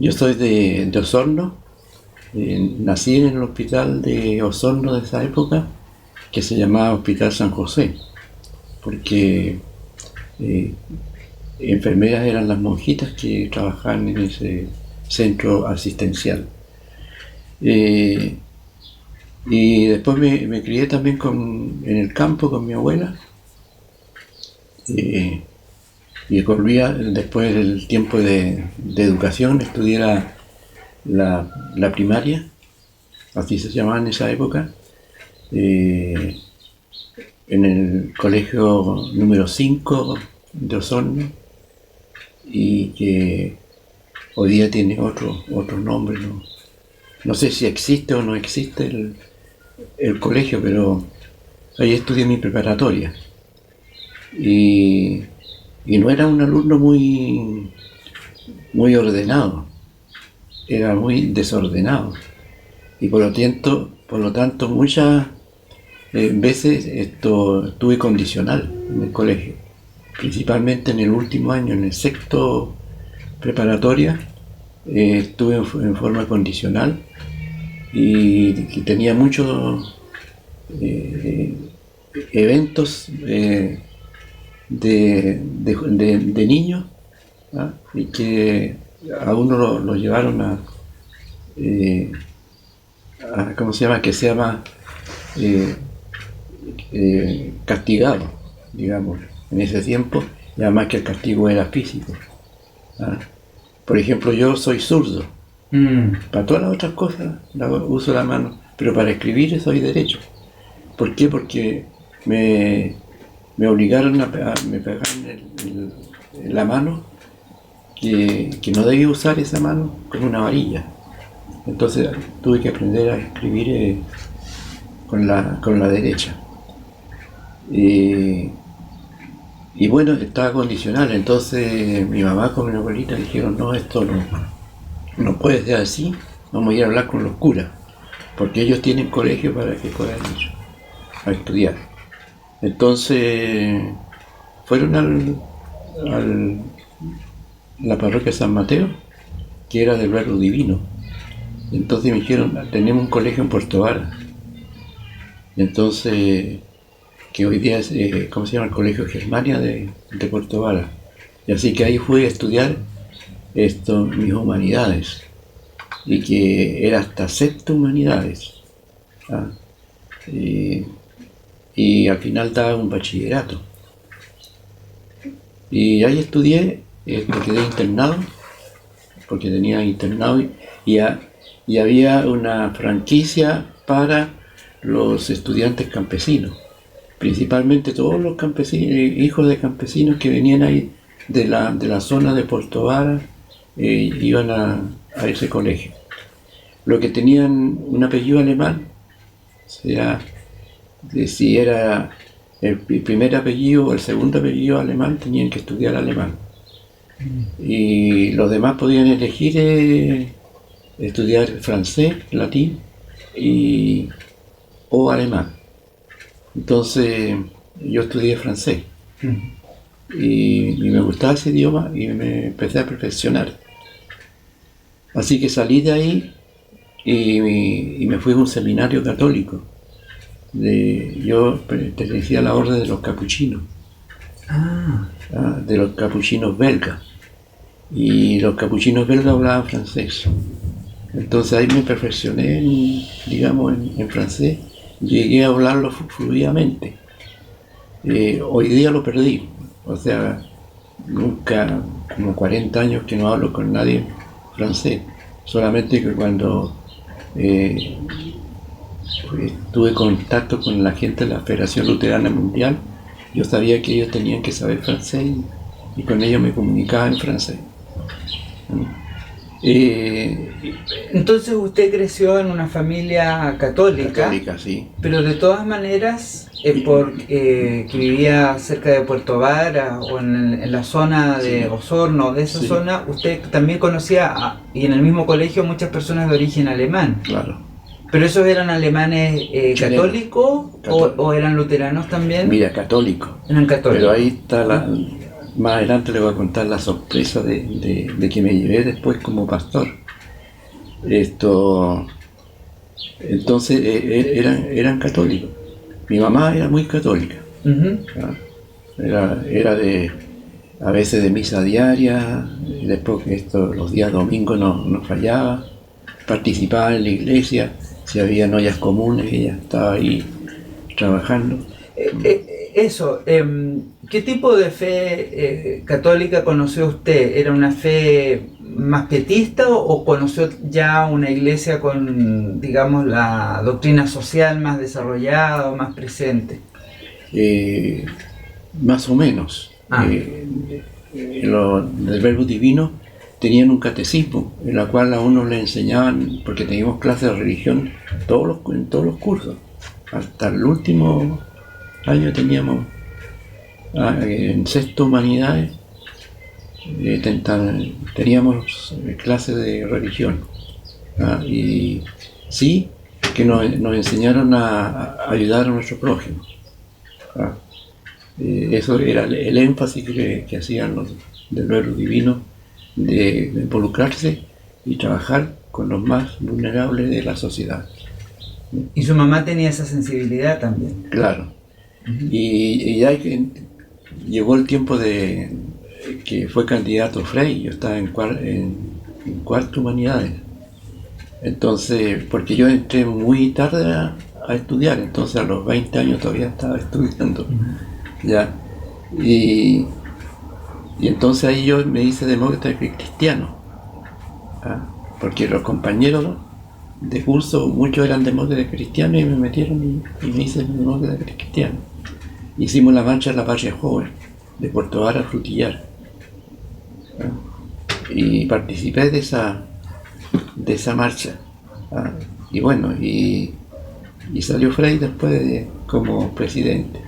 Yo soy de Osorno, nací en el hospital de Osorno de esa época, que se llamaba Hospital San José, porque enfermeras eran las monjitas que trabajaban en ese centro asistencial. Y después me crié también en el campo con mi abuela, y volvía después del tiempo de educación, estudié la primaria, así se llamaba en esa época, en el colegio número 5 de Osorno, y que hoy día tiene otro nombre, no sé si existe o no existe el colegio, pero ahí estudié mi preparatoria. Y no era un alumno muy ordenado, era muy desordenado. Y por lo tanto muchas veces estuve condicional en el colegio, principalmente en el último año, en el sexto preparatoria, estuve en forma condicional y tenía muchos eventos de niños, ¿ah? Y que a uno lo llevaron a ¿cómo se llama? Que sea más castigado, digamos, en ese tiempo, y además que el castigo era físico, ¿ah? Por ejemplo, yo soy zurdo. Para todas las otras cosas uso la mano, pero para escribir soy derecho. ¿Por qué? Porque me obligaron me pegaron en la mano que no debía usar esa mano con una varilla. Entonces tuve que aprender a escribir con la derecha. Y bueno, estaba condicional. Entonces mi mamá con mi abuelita dijeron: no, esto no puede ser así, vamos a ir a hablar con los curas, porque ellos tienen colegio para que puedan ir a estudiar. Entonces fueron a la parroquia San Mateo, que era del Verbo Divino. Entonces me dijeron: tenemos un colegio en Puerto Vara. Entonces, que hoy día es, ¿cómo se llama? El Colegio Germania de Puerto Vara. Y así que ahí fui a estudiar mis humanidades, y que era hasta sexto humanidades, ¿ah? Y al final daba un bachillerato. Y ahí estudié, me quedé internado, porque tenía internado, y había una franquicia para los estudiantes campesinos, principalmente todos los campesinos, hijos de campesinos que venían ahí de la zona de Puerto Vara, iban a ese colegio. Los que tenían un apellido alemán, o sea, si era el primer apellido o el segundo apellido alemán, tenían que estudiar alemán. Y los demás podían elegir estudiar francés, latín o alemán. Entonces yo estudié francés, y me gustaba ese idioma y me empecé a perfeccionar. Así que salí de ahí y me fui a un seminario católico. Yo pertenecía a la orden de los capuchinos, de los capuchinos belgas, y los capuchinos belgas hablaban francés. Entonces ahí me perfeccioné, en francés, llegué a hablarlo fluidamente. Hoy día lo perdí, o sea, nunca, como 40 años que no hablo con nadie francés, solamente que cuando tuve contacto con la gente de la Federación Luterana Mundial, yo sabía que ellos tenían que saber francés, y con ellos me comunicaba en francés. Entonces usted creció en una familia católica, sí. Pero de todas maneras, que vivía cerca de Puerto Vara o en la zona de Osorno, de esa zona, usted también conocía, y en el mismo colegio, muchas personas de origen alemán. Claro. ¿Pero esos eran alemanes católicos o eran luteranos también? Mira, católicos. Eran católicos. Pero ahí está más adelante le voy a contar la sorpresa de que me llevé después como pastor. Entonces eran católicos. Mi mamá era muy católica. Era a veces de misa diaria, y después que los días domingos no fallaba. Participaba en la iglesia, si había ollas comunes, ella estaba ahí trabajando. ¿Qué tipo de fe católica conoció usted? ¿Era una fe más pietista o conoció ya una iglesia con, digamos, la doctrina social más desarrollada o más presente? Más o menos. Del Verbo Divino tenían un catecismo en el cual a uno le enseñaban, porque teníamos clases de religión en todos los cursos. Hasta el último año teníamos en sexto humanidades, teníamos clases de religión. Y sí, que nos enseñaron a ayudar a nuestro prójimo. Eso era el énfasis que hacían los del Verbo Divino, de involucrarse y trabajar con los más vulnerables de la sociedad. ¿Y su mamá tenía esa sensibilidad también? Claro. Y ya llegó el tiempo de que fue candidato Frei, yo estaba en cuarto humanidades. Entonces, porque yo entré muy tarde a estudiar, entonces a los 20 años todavía estaba estudiando. Ya. Y entonces ahí yo me hice demócrata cristiano, porque los compañeros de curso, muchos eran demócratas cristianos y me metieron y me hice demócrata cristiano. Hicimos la marcha de la Patria Joven, de Puerto Vara a Frutillar, y participé de esa marcha. Y bueno, y salió Frei después como presidente.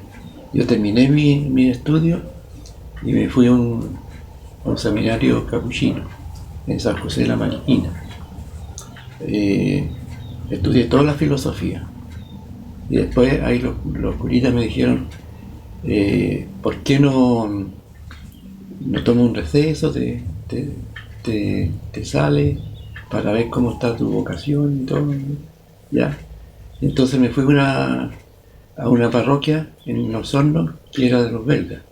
Yo terminé mi estudio y me fui a un seminario capuchino en San José de la Mariquina. Estudié toda la filosofía y después ahí los curitas me dijeron, ¿por qué no tomas un receso, te sales para ver cómo está tu vocación y todo? Ya. Entonces me fui a una parroquia en Osorno que era de los belgas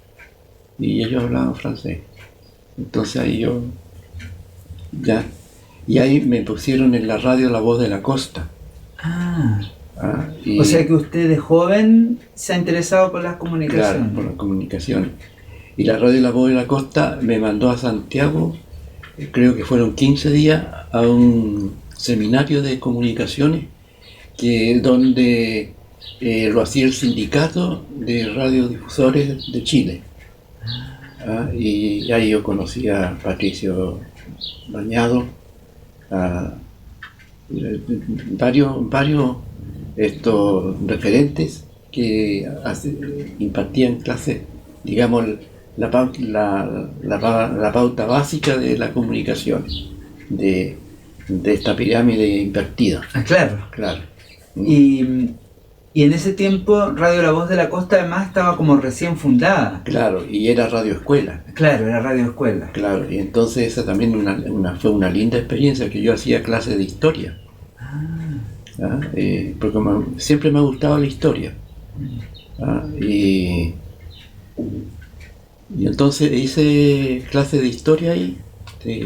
y ellos hablaban francés. Entonces ahí yo ya, y ahí me pusieron en la radio La Voz de la Costa. O sea que usted de joven se ha interesado por las comunicaciones. Claro, por las comunicaciones. Y la radio La Voz de la Costa me mandó a Santiago, creo que fueron 15 días, a un seminario de comunicaciones donde lo hacía el sindicato de radiodifusores de Chile. Y ahí yo conocí a Patricio Bañado, varios referentes que impartían clases, digamos, la pauta básica de la comunicación, de esta pirámide invertida. Claro. Y en ese tiempo Radio La Voz de la Costa además estaba como recién fundada. Claro, y era Radio Escuela. Claro, era Radio Escuela. Claro, y entonces esa también fue una linda experiencia, que yo hacía clases de historia. Porque siempre me ha gustado la historia. Y entonces hice clases de historia ahí,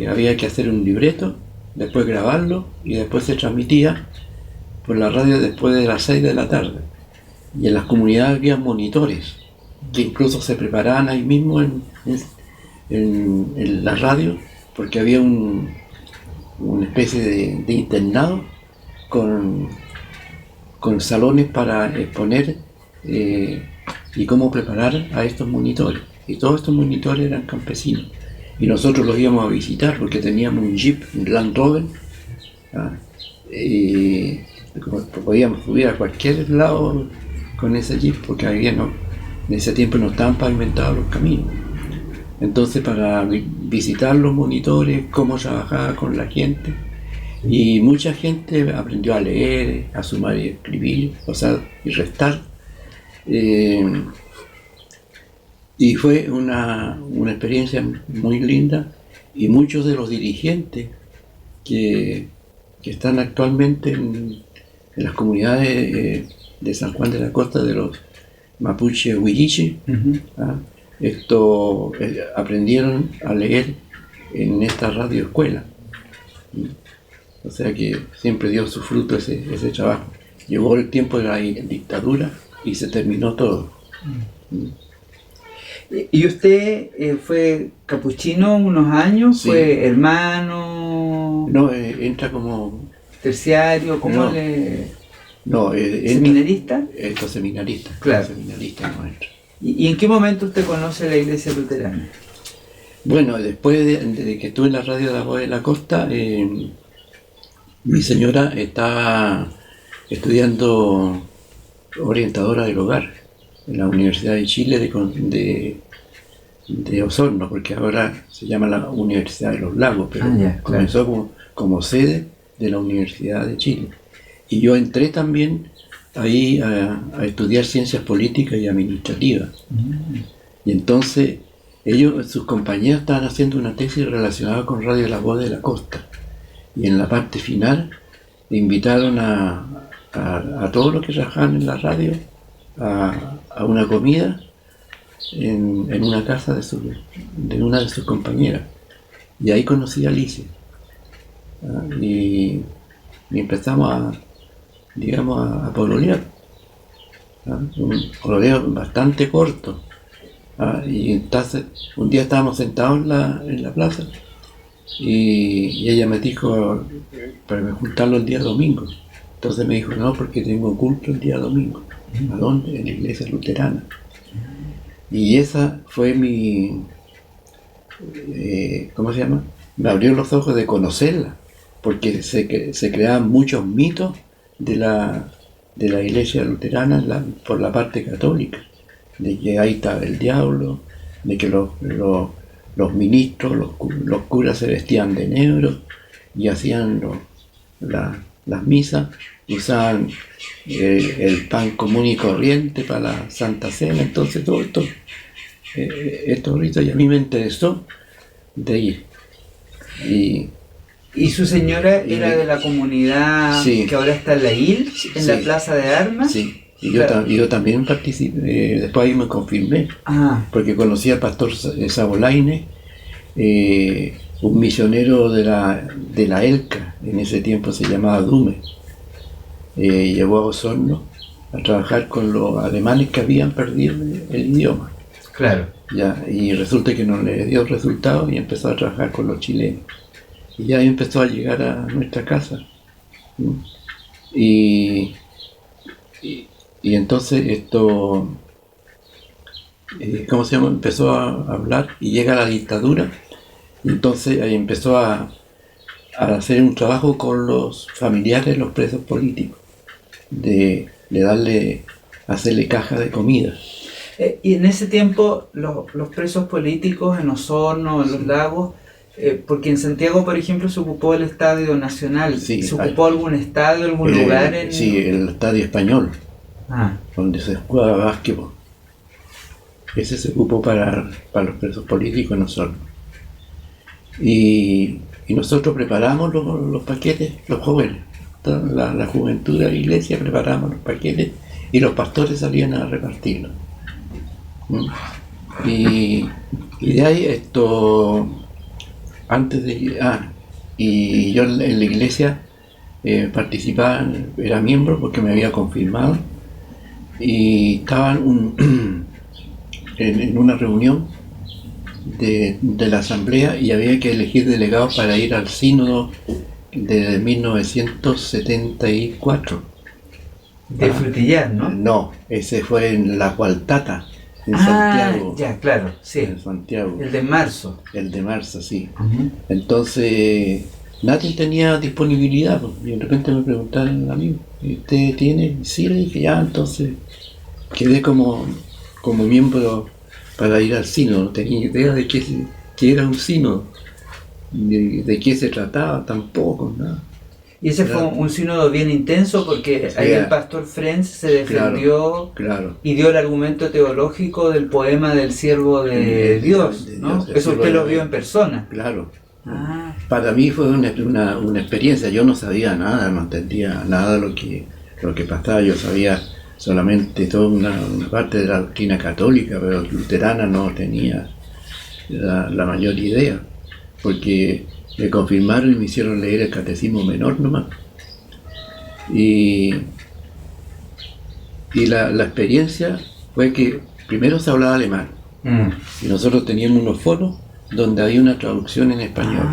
había que hacer un libreto, después grabarlo y después se transmitía por la radio después de las 6 de la tarde. Y en las comunidades había monitores que incluso se preparaban ahí mismo en la radio, porque había una especie de internado con salones para exponer y cómo preparar a estos monitores. Y todos estos monitores eran campesinos. Y nosotros los íbamos a visitar porque teníamos un Jeep, un Land Rover, y podíamos subir a cualquier lado con ese Jeep porque en ese tiempo no estaban pavimentados los caminos. Entonces, para visitar los monitores, cómo trabajaba con la gente, y mucha gente aprendió a leer, a sumar y escribir, o sea, y restar. Y fue una experiencia muy linda, y muchos de los dirigentes que están actualmente en las comunidades de San Juan de la Costa, de los mapuche huilliche, ¿ah? Aprendieron a leer en esta radioescuela. O sea que siempre dio su fruto ese trabajo. Llegó el tiempo de la dictadura y se terminó todo. ¿Y usted fue capuchino unos años? Sí. ¿Fue hermano? No, entra como... ¿Terciario? ¿Cómo No. le...? No, ¿Seminarista? Estos seminaristas. Claro. Seminaristas no entra. ¿Y en qué momento usted conoce la Iglesia Luterana? Bueno, después de que estuve en la radio de la Voz de la Costa, mi señora estaba estudiando orientadora del hogar en la Universidad de Chile de Osorno, porque ahora se llama la Universidad de los Lagos, pero comenzó como sede de la Universidad de Chile. Y yo entré también ahí a estudiar ciencias políticas y administrativas. Y entonces sus compañeros estaban haciendo una tesis relacionada con Radio La Voz de la Costa. Y en la parte final invitaron a todos los que trabajaban en la radio a una comida en una casa de una de sus compañeras. Y ahí conocí a Alicia. Y empezamos a pololear. Un pololeo bastante corto. Y entonces un día estábamos sentados en la plaza y ella me dijo para juntarlo el día domingo. Entonces me dijo, no, porque tengo culto el día domingo. ¿A dónde? En la iglesia luterana. Y esa fue mi... ¿cómo se llama? Me abrió los ojos de conocerla, porque se creaban muchos mitos de la iglesia luterana por la parte católica, de que ahí estaba el diablo, de que los ministros, los curas se vestían de negro y hacían las misas, usaban el pan común y corriente para la Santa Cena. Entonces todo estos ritos, y a mí me interesó de ir. ¿Y su señora era de la comunidad que ahora está en la IL, en la Plaza de Armas? Sí, y yo también participé, después ahí me confirmé, porque conocí al pastor Sabolaine, un misionero de la ELCA, en ese tiempo se llamaba Dume. Llevó a Osorno a trabajar con los alemanes que habían perdido el idioma. Claro. Ya, y resulta que no le dio resultado y empezó a trabajar con los chilenos. Y ya empezó a llegar a nuestra casa. Y entonces ¿cómo se llama? Empezó a hablar y llega la dictadura. Y entonces ahí empezó a hacer un trabajo con los familiares de los presos políticos, de hacerle caja de comida. Y en ese tiempo los presos políticos en Osorno, en los lagos, porque en Santiago, por ejemplo, se ocupó el Estadio Nacional. Sí, ¿Se ocupó algún estadio, algún lugar? Sí, el Estadio Español, donde se jugaba básquetbol. Ese se ocupó para los presos políticos en Osorno. Y nosotros preparamos los paquetes, los jóvenes, la juventud de la iglesia preparamos los paquetes y los pastores salían a repartirlos. Y de ahí y yo en la iglesia participaba, era miembro porque me había confirmado, y estaba en una reunión de la asamblea y había que elegir delegados para ir al sínodo de 1974. De Frutillar, ¿no? No, ese fue en La Cualtata, en Santiago. Ya, claro, sí. En Santiago. El de marzo. El de marzo, sí. Entonces, nadie tenía disponibilidad, y de repente me preguntaron a mí, ¿usted tiene? Sí, le dije, ya, entonces quedé como miembro para ir al sínodo. No tenía idea de qué era un sínodo, de qué se trataba tampoco, nada. Y ese fue Claro. un sínodo bien intenso porque ahí el pastor Frenz se defendió Claro. y dio el argumento teológico del poema del siervo de Dios, ¿no? Dios, el Eso siervo usted de lo vio Dios. en persona. Claro. Ah, Para mí fue una experiencia. Yo no sabía nada, no entendía nada lo que pasaba. Yo sabía solamente toda una parte de la doctrina católica, pero luterana no tenía la mayor idea, porque me confirmaron y me hicieron leer el catecismo menor nomás. Y la experiencia fue que primero se hablaba alemán, y nosotros teníamos unos foros donde había una traducción en español.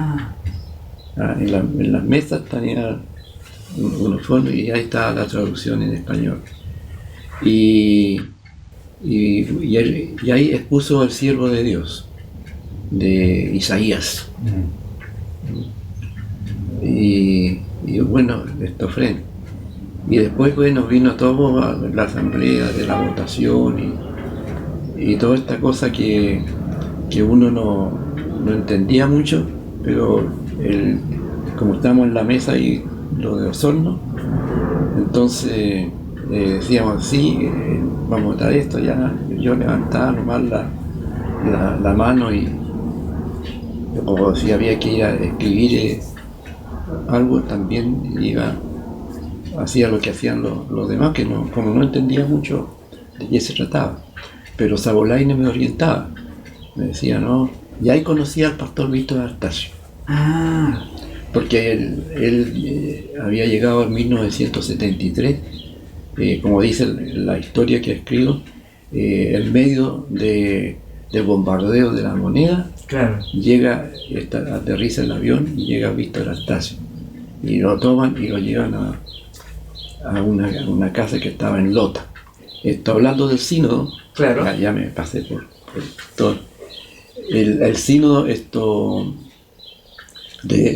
En las mesas tenía unos foros y ahí estaba la traducción en español. Y ahí expuso el siervo de Dios, de Isaías. Y bueno, esto fue. Y después, bueno, vino todo a la asamblea de la votación y toda esta cosa que uno no entendía mucho, pero como estamos en la mesa y lo de Osorno, entonces decíamos, sí, vamos a votar esto, ya. Yo levantaba nomás la mano o si había que ir a escribir algo, también hacía lo que hacían los demás, que como no entendía mucho de qué se trataba. Pero Sabolaine me orientaba, me decía, no, y ahí conocí al pastor Víctor Artacho. Porque él había llegado en 1973, como dice la historia que escribo, en medio del bombardeo de la Moneda. claro. Aterriza el avión y llega Víctor Artacho. Y lo toman y lo llevan a una casa que estaba en Lota. Estoy hablando del sínodo. Claro. Ya me pasé por todo. El sínodo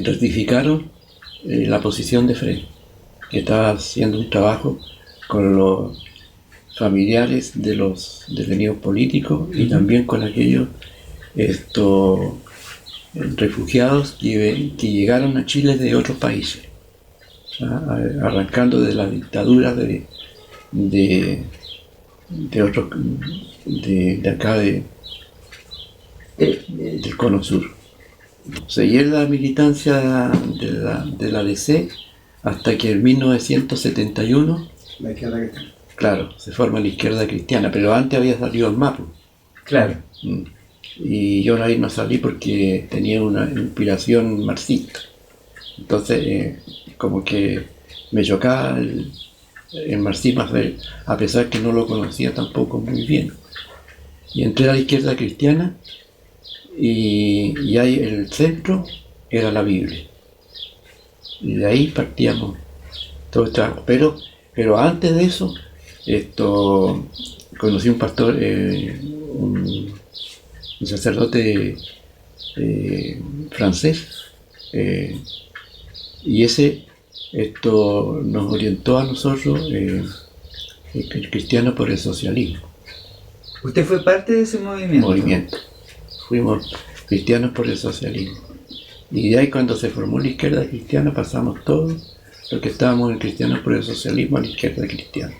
ratificaron la posición de Frey, que estaba haciendo un trabajo con los familiares de los detenidos políticos y también con aquellos refugiados que llegaron a Chile de otros países, arrancando de la dictadura de acá del Cono Sur. Seguí la militancia de la DC hasta que en 1971, La izquierda cristiana. claro, se forma la Izquierda Cristiana, pero antes había salido el MAPU. Claro. Y yo ahí no salí porque tenía una inspiración marxista. Entonces, como que me chocaba el marxismo, a pesar que no lo conocía tampoco muy bien. Y entré a la Izquierda Cristiana y ahí el centro era la Biblia. Y de ahí partíamos todo el trabajo. Pero antes de eso, conocí un pastor, un sacerdote francés, y ese nos orientó a nosotros, cristianos por el socialismo. ¿Usted fue parte de ese movimiento? Fuimos cristianos por el socialismo. Y de ahí, cuando se formó la Izquierda Cristiana, pasamos todos los que estábamos en Cristianos por el Socialismo a la Izquierda Cristiana.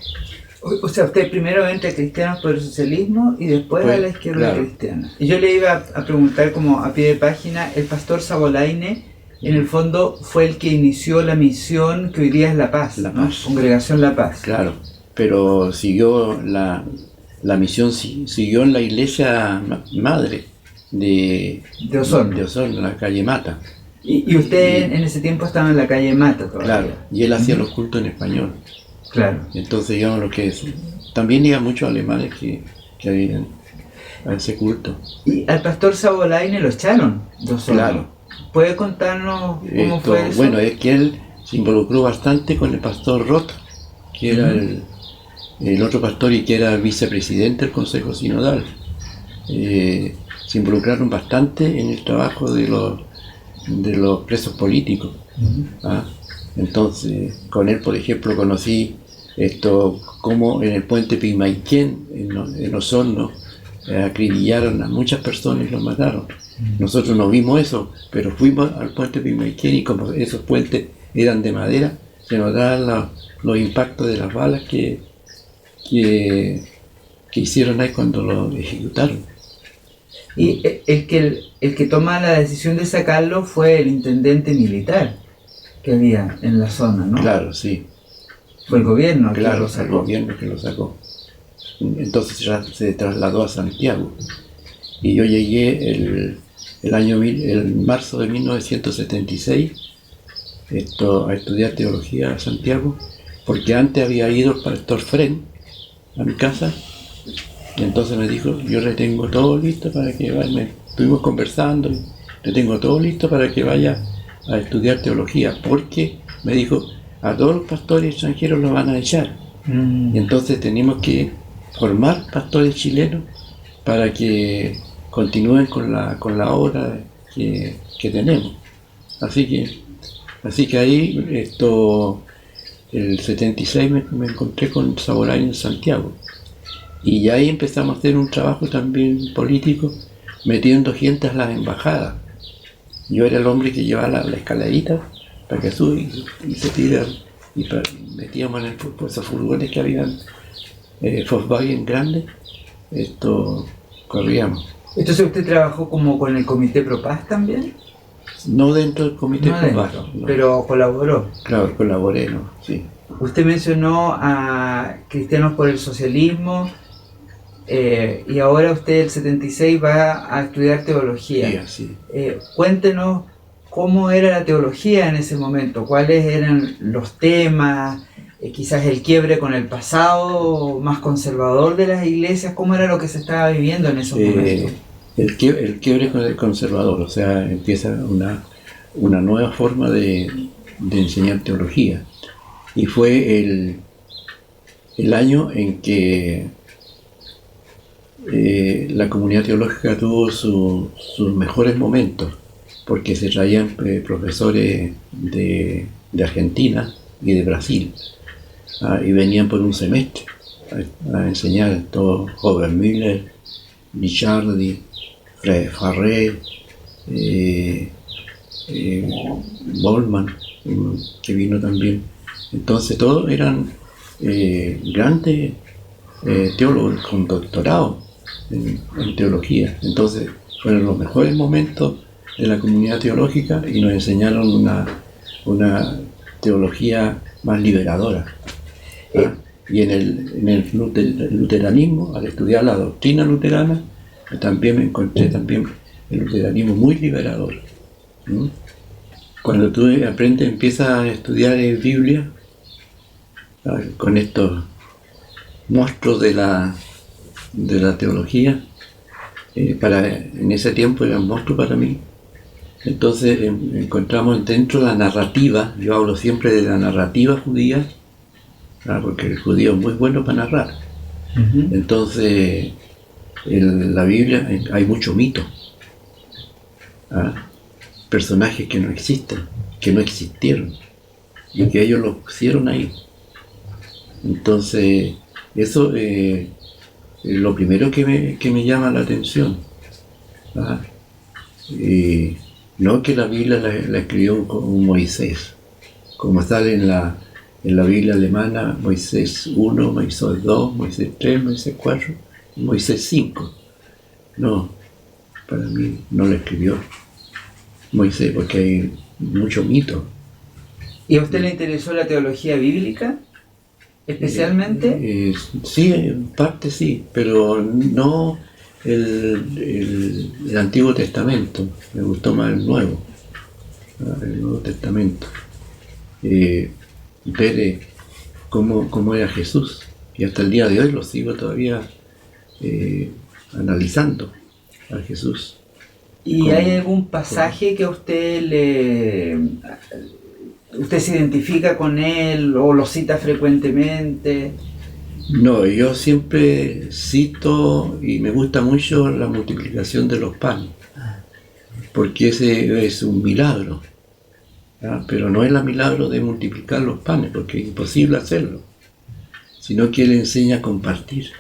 O sea, usted primeramente a Cristianos por el Socialismo y después a la Izquierda claro. Cristiana. Y yo le iba a preguntar, como a pie de página, el pastor Sabolaine, en el fondo, fue el que inició la misión que hoy día es La Paz, La ¿no? Paz. Congregación La Paz. Claro, pero siguió la misión, siguió en la iglesia madre de Osorno, en la calle Mata. Y usted en ese tiempo estaba en la calle Mata todavía. Claro, y él hacía los cultos en español. Claro. Entonces yo lo que es, también iban muchos alemanes que habían a ese culto. Y al pastor Sabolaine lo echaron de Osorno. Claro. ¿Puede contarnos cómo fue eso? Bueno, es que él se involucró bastante con el pastor Roth, que era el otro pastor y que era el vicepresidente del Consejo Sinodal. Se involucraron bastante en el trabajo de los presos políticos. Entonces, con él, por ejemplo, conocí cómo en el puente Pimayquén, en Osorno, acribillaron a muchas personas y los mataron. Nosotros no vimos eso, pero fuimos al puente Pimayquén y como esos puentes eran de madera, se notaban los impactos de las balas que hicieron ahí cuando lo ejecutaron. Y el que toma la decisión de sacarlo fue el intendente militar que había en la zona, ¿no? Claro, sí. Fue el gobierno que Claro, lo el sacó. gobierno que lo sacó. Entonces se trasladó a Santiago. Y yo llegué el marzo de 1976 a estudiar teología a Santiago, porque antes había ido el pastor Fren a mi casa, y entonces me dijo, yo le tengo todo listo para que vaya. Estuvimos conversando, y le tengo todo listo para que vaya a estudiar teología, porque me dijo, a todos los pastores extranjeros los van a echar. Y entonces tenemos que formar pastores chilenos para que continúen con la obra que tenemos. Así que ahí, el 76 me encontré con Saborain en Santiago. Y ahí empezamos a hacer un trabajo también político, metiendo gente a las embajadas. Yo era el hombre que llevaba la escaladita para que sube y se tira, y metíamos en esos furgones que habían Volkswagen grandes, corríamos. Entonces usted trabajó como con el Comité Pro Paz también. No dentro del Comité No Pro Paz, dentro, no. pero colaboró. Claro, colaboré, ¿no? Sí. Usted mencionó a Cristianos por el Socialismo y ahora usted el 76 va a estudiar teología. Sí. Cuéntenos cómo era la teología en ese momento, cuáles eran los temas, quizás el quiebre con el pasado más conservador de las iglesias, cómo era lo que se estaba viviendo en esos momentos. El quiebre con el conservador, o sea, empieza una nueva forma de enseñar teología. Y fue el año en que la comunidad teológica tuvo sus mejores momentos, porque se traían profesores de Argentina y de Brasil, y venían por un semestre a enseñar, todo Obermüller, Lichardi, Farré, Bollmann, que vino también. Entonces todos eran grandes teólogos con doctorado en teología. Entonces fueron los mejores momentos de la comunidad teológica y nos enseñaron una teología más liberadora. Y en el luteranismo, al estudiar la doctrina luterana, también me encontré el luteranismo muy liberador. Cuando tú empiezas a estudiar Biblia, con estos monstruos de la teología, en ese tiempo eran monstruos para mí. Entonces encontramos dentro de la narrativa, yo hablo siempre de la narrativa judía, porque el judío es muy bueno para narrar. Entonces en la Biblia hay mucho mito, personajes que no existen, que no existieron y que ellos los pusieron ahí. Entonces eso es lo primero que me llama la atención. No que la Biblia la escribió un Moisés, como sale en la Biblia alemana, Moisés 1, Moisés 2, Moisés 3, Moisés 4, Moisés 5. No, para mí no la escribió Moisés, porque hay mucho mito. ¿Y a usted le interesó la teología bíblica, especialmente? Sí, en parte sí, pero no el Antiguo Testamento. Me gustó más el Nuevo Testamento. Ver cómo era Jesús, y hasta el día de hoy lo sigo todavía analizando a Jesús. ¿Y hay algún pasaje que a usted usted se identifica con él o lo cita frecuentemente? No, yo siempre cito, y me gusta mucho, la multiplicación de los panes, porque ese es un milagro, pero no es el milagro de multiplicar los panes, porque es imposible hacerlo, sino que él enseña a compartir,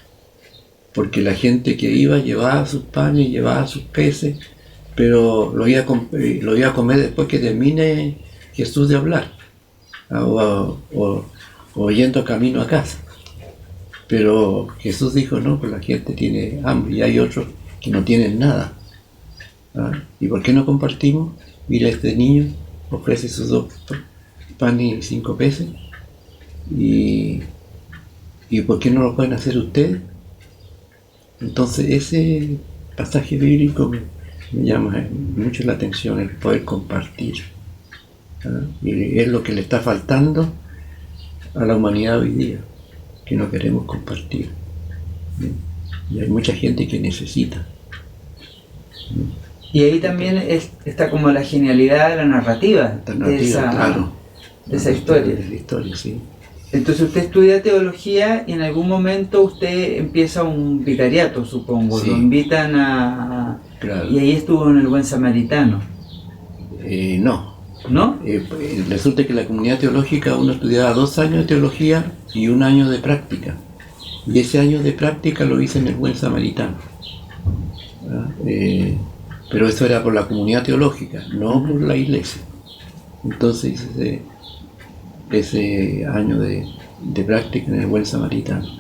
porque la gente que iba llevaba sus panes, llevaba sus peces, pero lo iba a comer después que termine Jesús de hablar. o yendo camino a casa. Pero Jesús dijo, no, pues la gente tiene hambre y hay otros que no tienen nada. ¿Y por qué no compartimos? Mira, este niño ofrece sus 2 panes y 5 peces. ¿Y por qué no lo pueden hacer ustedes? Entonces ese pasaje bíblico me llama mucho la atención, el poder compartir. Y es lo que le está faltando a la humanidad hoy día, que no queremos compartir. Y hay mucha gente que necesita. Y ahí también está como la genialidad de la narrativa, de esa historia. De la historia, sí. Entonces usted estudia teología y en algún momento usted empieza un vicariato, supongo, sí. Lo invitan a... Claro. Y ahí estuvo en el Buen Samaritano. No. ¿No? Resulta que la comunidad teológica uno estudiaba 2 años de teología y 1 año de práctica. Y ese año de práctica lo hice en el Buen Samaritano. Pero eso era por la comunidad teológica, no por la iglesia. Entonces ese año de práctica en el Buen Samaritano.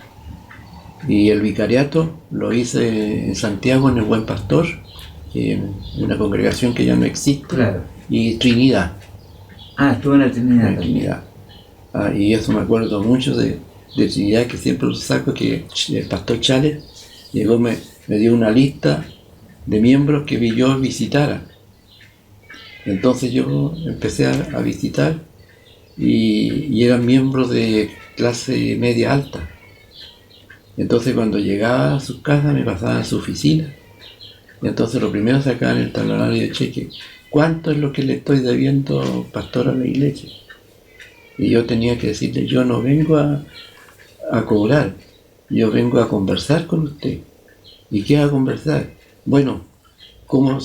Y el vicariato lo hice en Santiago, en el Buen Pastor, en una congregación que ya no existe. Claro. Y Trinidad. Estuvo en la Trinidad. En Trinidad. Y eso me acuerdo mucho de Trinidad, que siempre lo saco, que el pastor Chávez llegó, me dio una lista de miembros que yo visitara. Entonces yo empecé a visitar y eran miembros de clase media alta. Entonces cuando llegaba a sus casas me pasaban a su oficina. Y entonces lo primero sacaban el talonario de cheque. ¿Cuánto es lo que le estoy debiendo, pastor, a la iglesia? Y yo tenía que decirle, yo no vengo a cobrar, yo vengo a conversar con usted. ¿Y qué va a conversar? Bueno, ¿cómo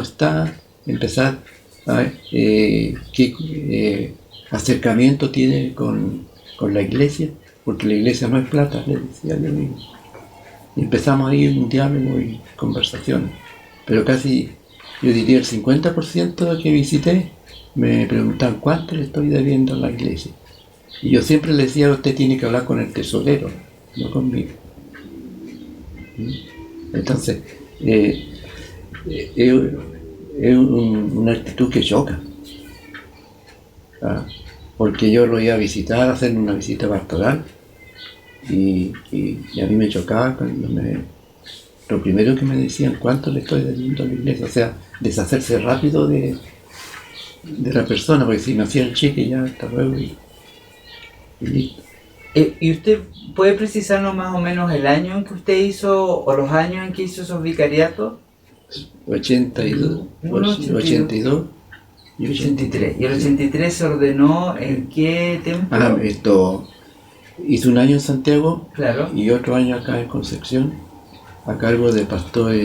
está? Empezar a ver qué acercamiento tiene con la iglesia, porque la iglesia no es plata, le decía yo mismo. Y empezamos ahí un diálogo y conversaciones, pero casi, yo diría el 50% que visité, me preguntaban cuánto le estoy debiendo a la iglesia. Y yo siempre le decía, usted tiene que hablar con el tesorero, no conmigo. Entonces, es una actitud que choca. Porque yo lo iba a visitar, a hacer una visita pastoral, y a mí me chocaba cuando lo primero que me decían, ¿cuánto le estoy debiendo a la iglesia? O sea, deshacerse rápido de la persona, porque si me hacía el cheque ya hasta luego y listo. ¿Y usted puede precisarnos más o menos el año en que usted hizo, o los años en que hizo esos vicariatos? 82 y 83. ¿Y el 83 se ordenó en qué tiempo? Hice un año en Santiago, claro, y otro año acá en Concepción, a cargo del pastor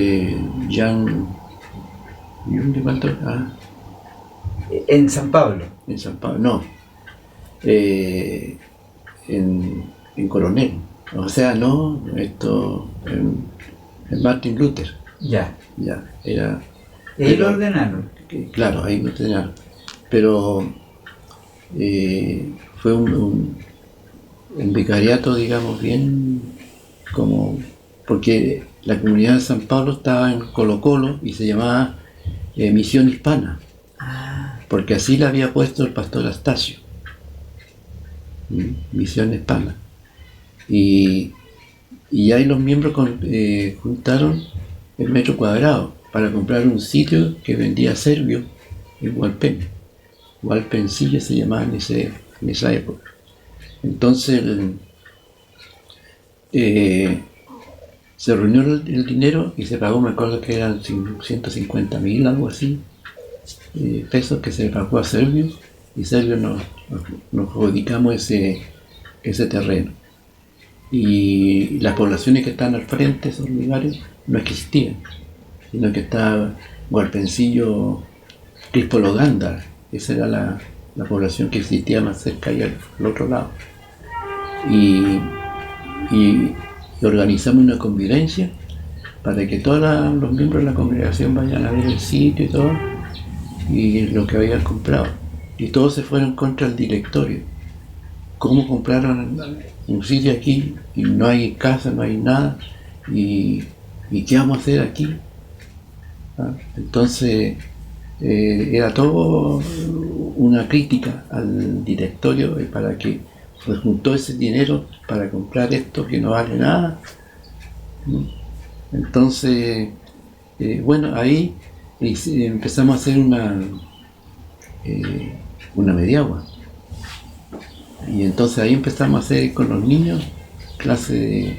Jan. ¿Y dónde pastor? ¿En San Pablo? En San Pablo, no. En Coronel. O sea, no, en Martin Luther. Ya, era. ¿Y ahí lo ordenaron? Claro, ahí lo ordenaron. Pero fue un vicariato, digamos, bien como. Porque la comunidad de San Pablo estaba en Colo Colo y se llamaba Misión Hispana. Porque así la había puesto el pastor Astacio. Misión Hispana. Y ahí los miembros juntaron el metro cuadrado para comprar un sitio que vendía serbio en Hualpén. Hualpencillo se llamaba en esa época. Entonces se reunió el dinero y se pagó, me acuerdo que eran 150.000, algo así, pesos que se pagó a Serbio, y Serbio nos adjudicamos ese terreno. Y las poblaciones que están al frente, esos lugares, no existían, sino que estaba Hualpencillo, Crispo Loganda, esa era la población que existía más cerca y al otro lado. Y organizamos una convivencia para que todos los miembros de la congregación vayan a ver el sitio y todo, y lo que habían comprado. y todos se fueron contra el directorio. ¿Cómo compraron un sitio aquí y no hay casa, no hay nada? ¿Y qué vamos a hacer aquí? Entonces era todo una crítica al directorio para que se juntó ese dinero para comprar esto que no vale nada. Entonces, bueno, ahí empezamos a hacer una mediagua. Y entonces ahí empezamos a hacer con los niños clase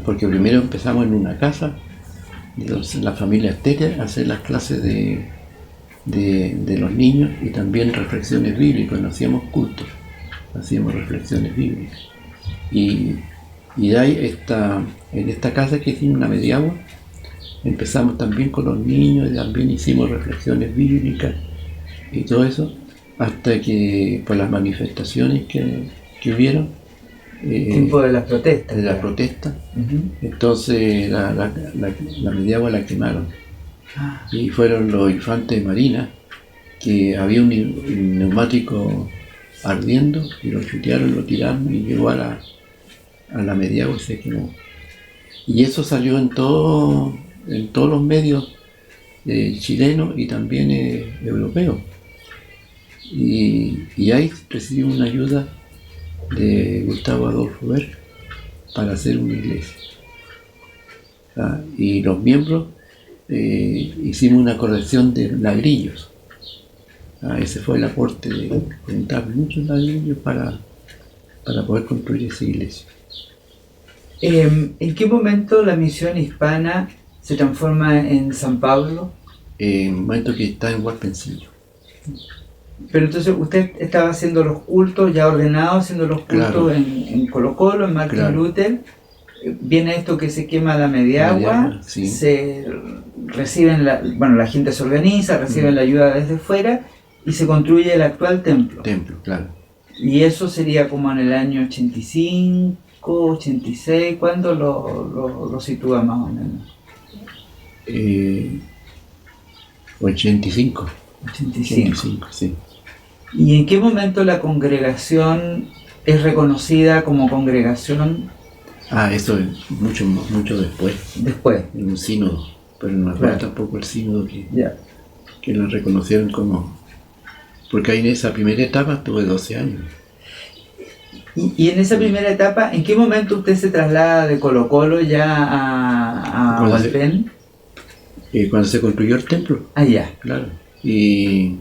porque primero empezamos en una casa, la familia estéril, a hacer las clases de los niños y también reflexiones bíblicas, no hacíamos cultos, hacíamos reflexiones bíblicas. Y de ahí en esta casa que hicimos una mediagua, empezamos también con los niños y también hicimos reflexiones bíblicas y todo eso, hasta que por las manifestaciones que hubieron, tiempo de las protestas. De la protesta, entonces la mediagua la quemaron. Y fueron los infantes de marina, que había un neumático ardiendo y lo chutearon, lo tiraron y llegó a la mediagua y se quemó. Y eso salió en todos los medios chilenos y también europeos. Y ahí recibimos una ayuda de Gustavo Adolfo Berg para hacer una iglesia. Y los miembros hicimos una colección de ladrillos. Ese fue el aporte de juntar muchos ladrillos para poder construir esa iglesia. ¿En qué momento la misión hispana se transforma en San Pablo? En el momento que está en Huaspencillo. Pero entonces usted estaba haciendo los cultos, ya ordenado, haciendo los cultos, claro, en Colo Colo, en Martín, claro, Luther. Viene esto que se quema la mediagua, sí, se reciben la gente se organiza, reciben la ayuda desde fuera y se construye el actual templo. Templo, claro. Y eso sería como en el año 85, 86, ¿cuándo lo sitúa más o menos? 85. 85, sí. ¿Y en qué momento la congregación es reconocida como congregación? Eso es mucho después. Después. En un sínodo, pero no me acuerdo tampoco el sínodo que la reconocieron como... Porque ahí en esa primera etapa tuve 12 años. Y en esa primera etapa, ¿en qué momento usted se traslada de Colo Colo ya a Hualpén? Cuando se construyó el templo. Ya. Claro. Y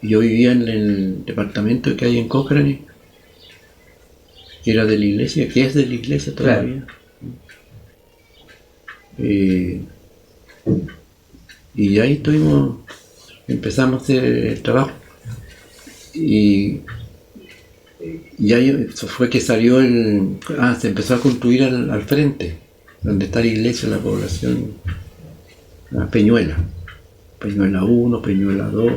yo vivía en el departamento que hay en Cochrane, que era de la iglesia, que es de la iglesia todavía. Claro. Y ahí empezamos a hacer el trabajo. Y ahí fue que salió se empezó a construir al frente, donde está la iglesia, la población, Peñuela 1, Peñuela 2.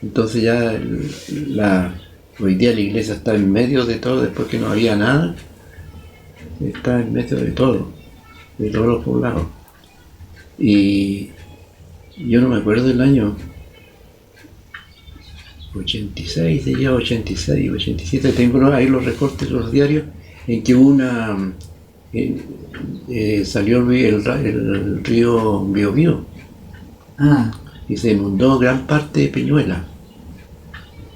Entonces ya hoy día la iglesia está en medio de todo, después que no había nada, está en medio de todos los poblados. Y yo no me acuerdo del año 86, diría 86, 87, tengo ahí los recortes de los diarios, en que hubo salió el río Biobío. Y se inundó gran parte de Peñuela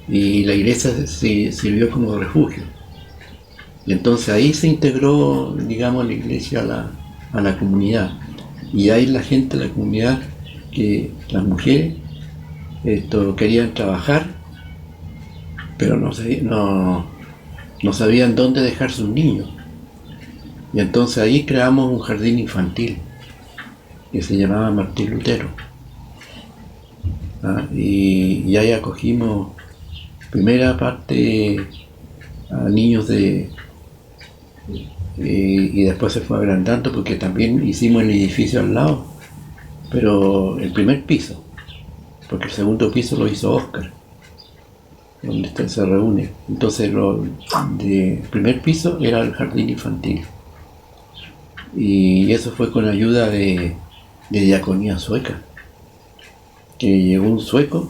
y la iglesia sirvió como refugio, y entonces ahí se integró, digamos, la iglesia a la comunidad, y ahí la gente de la comunidad, que las mujeres querían trabajar, pero no sabían dónde dejar sus niños, y entonces ahí creamos un jardín infantil que se llamaba Martín Lutero. Y ahí acogimos primera parte a niños y después se fue agrandando, porque también hicimos el edificio al lado, pero el primer piso, porque el segundo piso lo hizo Oscar, donde se reúne. Entonces el primer piso era el jardín infantil, y eso fue con ayuda de diaconía sueca, que llegó un sueco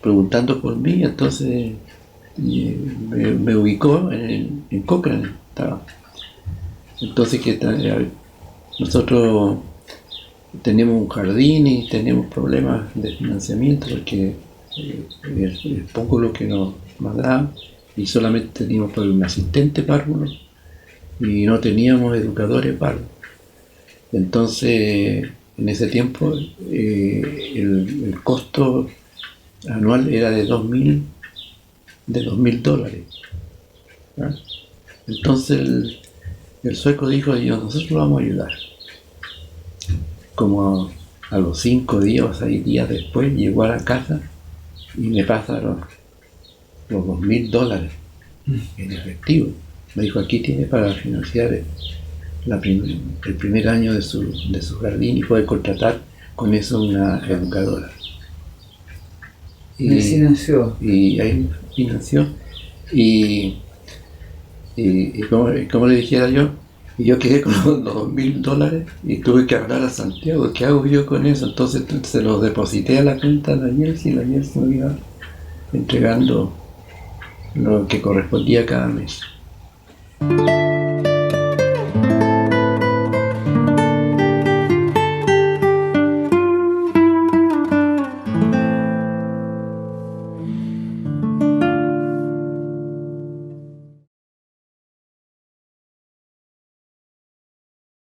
preguntando por mí, entonces me ubicó en Cochrane, estaba. Entonces nosotros tenemos un jardín y tenemos problemas de financiamiento porque es poco lo que nos da y solamente teníamos para un asistente párvulo y no teníamos educadores párvulos. Entonces, en ese tiempo, el costo anual era de $2.000. ¿Ah? Entonces el sueco dijo, nosotros lo vamos a ayudar. Como a los 5 días o 6 días después llegó a la casa y me pasaron los $2.000 en efectivo. Me dijo, aquí tiene para financiar el primer año de su jardín y puede contratar con eso una educadora. Y financió. Y ahí financió. Y como le dijera yo, y yo quedé con los $2.000 y tuve que hablar a Santiago, ¿qué hago yo con eso? Entonces se los deposité a la cuenta de la Yeltsin y la Yeltsin me iba entregando lo que correspondía cada mes.